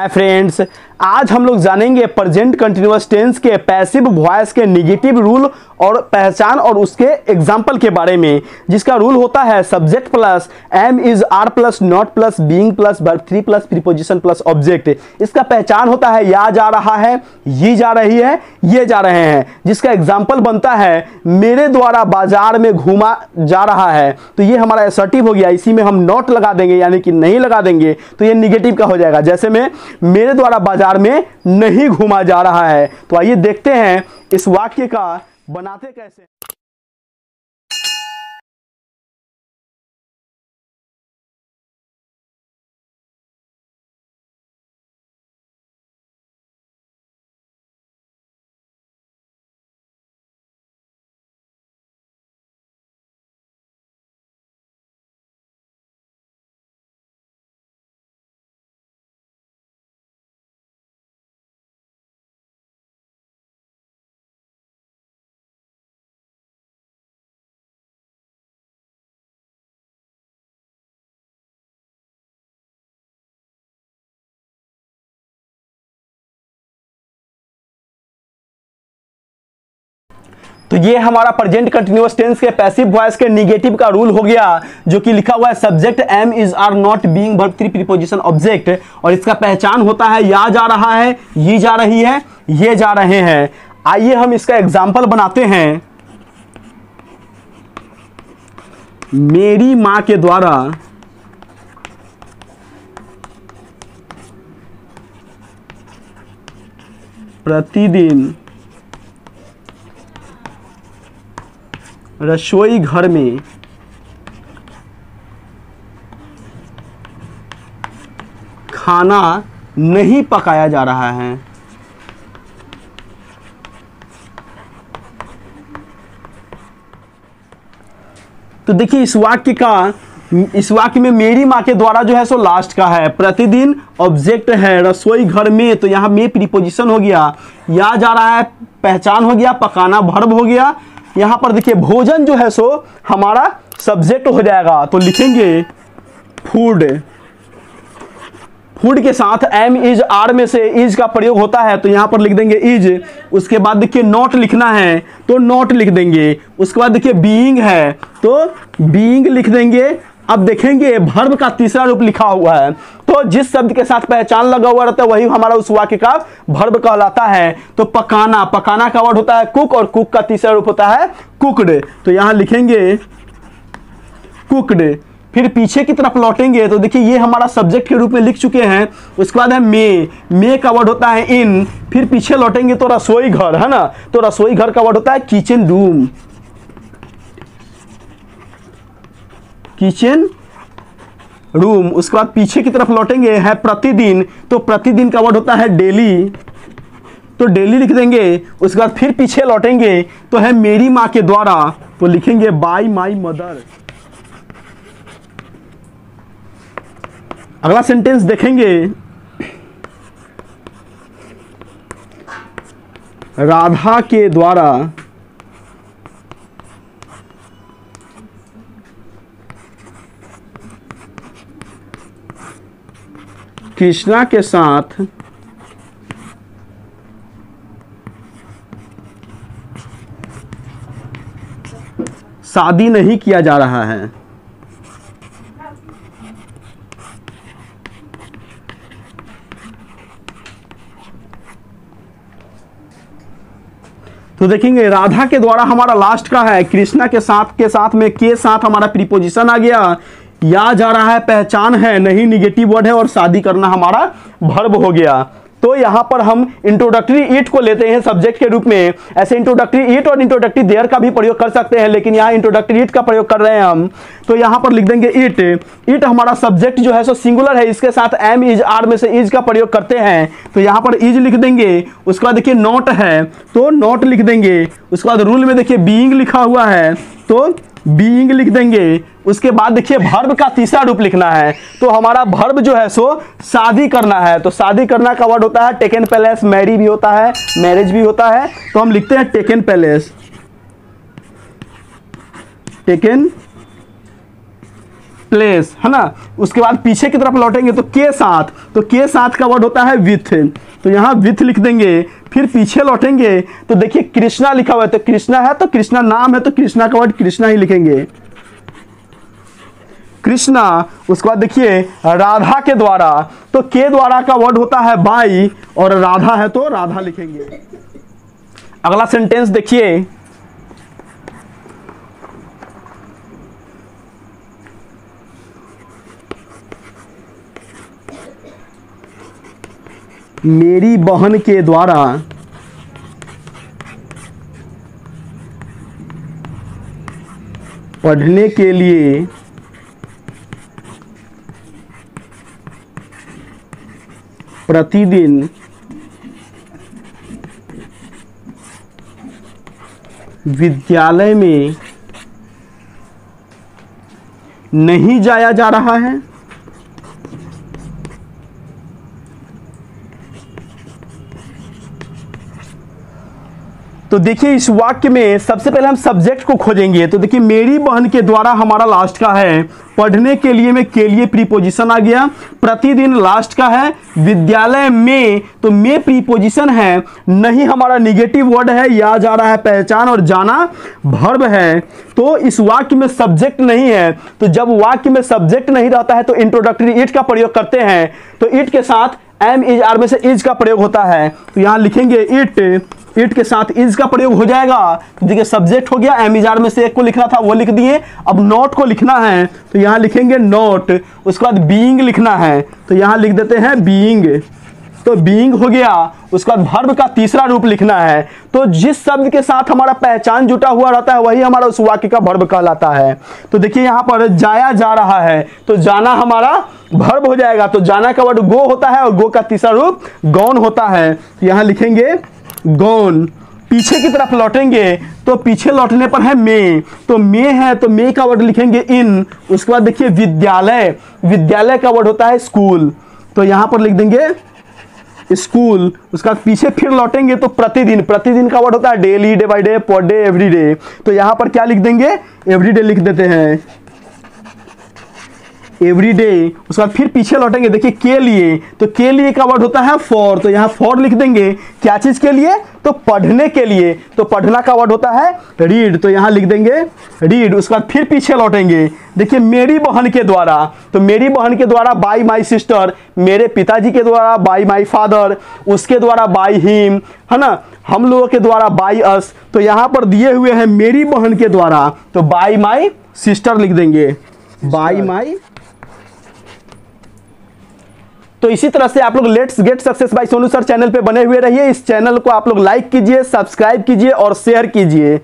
Hi friends, आज हम लोग जानेंगे प्रेजेंट कंटिन्यूअस टेंस के पैसिव वॉइस के नेगेटिव रूल और पहचान और उसके एग्जाम्पल के बारे में, जिसका रूल होता है subject plus am is are plus not plus being plus verb 3 plus preposition plus object. इसका पहचान होता है या जा रहा है, ये जा रही है, ये जा रहे हैं। जिसका एग्जाम्पल बनता है मेरे द्वारा बाजार में घूमा जा रहा है, तो ये हमारा असर्टिव हो गया। इसी में हम नॉट लगा देंगे यानी कि नहीं लगा देंगे तो ये निगेटिव का हो जाएगा। जैसे में मेरे द्वारा बाजार में नहीं घूमा जा रहा है। तो आइए देखते हैं इस वाक्य का बनाते कैसे। तो ये हमारा प्रेजेंट कंटिन्यूअस टेंस के पैसिव वॉइस के नेगेटिव का रूल हो गया, जो कि लिखा हुआ है subject am is are not being verb 3 preposition object. और इसका पहचान होता है या जा रहा है, ये जा रही है, ये जा रहे हैं। आइए हम इसका एग्जाम्पल बनाते हैं। मेरी मां के द्वारा प्रतिदिन रसोई घर में खाना नहीं पकाया जा रहा है। तो देखिए इस वाक्य में मेरी मां के द्वारा जो है सो लास्ट का है, प्रतिदिन ऑब्जेक्ट है, रसोई घर में तो यहां में प्रीपोजिशन हो गया, या जा रहा है पहचान हो गया, पकाना वर्ब हो गया। यहां पर देखिए भोजन जो है सो हमारा सब्जेक्ट हो जाएगा, तो लिखेंगे फूड। फूड के साथ एम इज आर में से इज का प्रयोग होता है, तो यहां पर लिख देंगे इज। उसके बाद देखिए नॉट लिखना है तो नॉट लिख देंगे। उसके बाद देखिए बीइंग है तो बीइंग लिख देंगे। अब देखेंगे वर्ब का तीसरा रूप लिखा हुआ है, तो जिस शब्द के साथ पहचान लगा हुआ रहता है वही हमारा उस वाक्य का वर्ब कहलाता है। तो पकाना, पकाना का वर्ड होता है कुक और कुक का तीसरा रूप होता है कुक्ड। तो यहां लिखेंगे कुक्ड। फिर पीछे की तरफ लौटेंगे तो देखिए ये हमारा सब्जेक्ट के रूप में लिख चुके हैं। उसके बाद है मे का वर्ड होता है इन। फिर पीछे लौटेंगे तो रसोई घर है ना, तो रसोई घर का वर्ड होता है किचन रूम, किचन रूम। उसके बाद पीछे की तरफ लौटेंगे है प्रतिदिन, तो प्रतिदिन का वर्ड होता है डेली, तो डेली लिख देंगे। उसके बाद फिर पीछे लौटेंगे तो है मेरी मां के द्वारा, तो लिखेंगे बाय माई मदर। अगला सेंटेंस देखेंगे, राधा के द्वारा कृष्णा के साथ शादी नहीं किया जा रहा है। तो देखेंगे राधा के द्वारा हमारा लास्ट का है, कृष्णा के साथ में के साथ हमारा प्रीपोजिशन आ गया, या जा रहा है पहचान है, नहीं निगेटिव वर्ड है, और शादी करना हमारा वर्ब हो गया। तो यहां पर हम इंट्रोडक्टरी इट को लेते हैं सब्जेक्ट के रूप में। ऐसे इंट्रोडक्टरी इट और इंट्रोडक्टरी देयर का भी प्रयोग कर सकते हैं, लेकिन यहां इंट्रोडक्टरी इट का प्रयोग कर रहे हैं हम। तो यहां पर लिख देंगे इट। इट हमारा सब्जेक्ट जो है सो सिंगुलर है, इसके साथ एम इज आर में से इज का प्रयोग करते हैं, तो यहां पर इज लिख देंगे। उसके बाद देखिए नॉट है तो नॉट लिख देंगे। उसके बाद रूल में देखिए बीइंग लिखा हुआ है तो बीइंग लिख देंगे। उसके बाद देखिए वर्ब का तीसरा रूप लिखना है, तो हमारा वर्ब जो है सो शादी करना है, तो शादी करना का वर्ड होता है टेकन पैलेस, मैरी भी होता है, मैरिज भी होता है, तो हम लिखते हैं टेकन पैलेस, टेकन प्लेस, है ना। उसके बाद पीछे की तरफ लौटेंगे तो के साथ, तो के साथ का वर्ड होता है विथ, तो यहाँ विथ लिख देंगे। फिर पीछे लौटेंगे तो देखिए कृष्णा लिखा हुआ है, तो कृष्णा है तो कृष्णा नाम है तो कृष्णा का वर्ड कृष्णा ही लिखेंगे, कृष्णा। उसके बाद देखिए राधा के द्वारा, तो के द्वारा का वर्ड होता है बाई और राधा है तो राधा लिखेंगे। अगला सेंटेंस देखिए, मेरी बहन के द्वारा पढ़ने के लिए प्रतिदिन विद्यालय में नहीं जाया जा रहा है। तो देखिए इस वाक्य में सबसे पहले हम सब्जेक्ट को खोजेंगे। तो देखिए मेरी बहन के द्वारा हमारा लास्ट का है, पढ़ने के लिए में के लिए प्रीपोजिशन आ गया, प्रतिदिन लास्ट का है, विद्यालय में तो में प्रीपोजिशन है, नहीं हमारा निगेटिव वर्ड है, या जा रहा है पहचान और जाना वर्ब है। तो इस वाक्य में सब्जेक्ट नहीं है, तो जब वाक्य में सब्जेक्ट नहीं रहता है तो इंट्रोडक्टरी इट का प्रयोग करते हैं, तो इट के साथ एम इज आर में से इज का प्रयोग होता है। तो यहाँ लिखेंगे इट के साथ इज का प्रयोग हो जाएगा। तो देखिए सब्जेक्ट हो गया, एम इज आर में से एक को लिखना था वो लिख दिए, अब नॉट को लिखना है तो यहाँ लिखेंगे नॉट। उसके बाद बीइंग लिखना है तो यहाँ लिख देते हैं बीइंग, तो बीइंग हो गया। उसके बाद वर्ब का तीसरा रूप लिखना है, तो जिस शब्द के साथ हमारा पहचान जुटा हुआ रहता है वही हमारा उस वाक्य का वर्ब कहलाता है। तो देखिए यहाँ पर जाया जा रहा है तो जाना हमारा वर्ब हो जाएगा, तो जाना का वर्ड गो होता है और गो का तीसरा रूप गॉन होता है, तो यहाँ लिखेंगे गॉन। पीछे की तरफ लौटेंगे तो पीछे लौटने पर है मे, तो मे है तो मे का वर्ड लिखेंगे इन। उसके बाद देखिए विद्यालय, विद्यालय का वर्ड होता है स्कूल, तो यहाँ पर लिख देंगे स्कूल। उसके बाद पीछे फिर लौटेंगे तो प्रतिदिन, प्रतिदिन का वर्ड होता है daily, day by day, per day, every day, तो यहाँ पर क्या लिख देंगे एवरी डे लिख देते हैं, एवरी डे। उसके बाद फिर पीछे लौटेंगे देखिए के लिए, तो के लिए का वर्ड होता है फॉर, तो यहाँ फॉर लिख देंगे। क्या चीज के लिए, तो पढ़ने के लिए, तो पढ़ना का वर्ड होता है रीड, तो यहाँ लिख देंगे रीड। उसके बाद फिर पीछे लौटेंगे देखिए मेरी बहन के द्वारा, तो मेरी बहन के द्वारा बाय माई सिस्टर, मेरे पिताजी के द्वारा बाय माई फादर, उसके द्वारा बाय हिम, है ना, हम लोगों के द्वारा बाय अस। तो यहाँ पर दिए हुए हैं मेरी बहन के द्वारा, तो बाय माई सिस्टर लिख देंगे, बाय माई। तो इसी तरह से आप लोग let's get success by Sonu sir channel पे बने हुए रहिए। इस चैनल को आप लोग लाइक कीजिए, सब्सक्राइब कीजिए और शेयर कीजिए।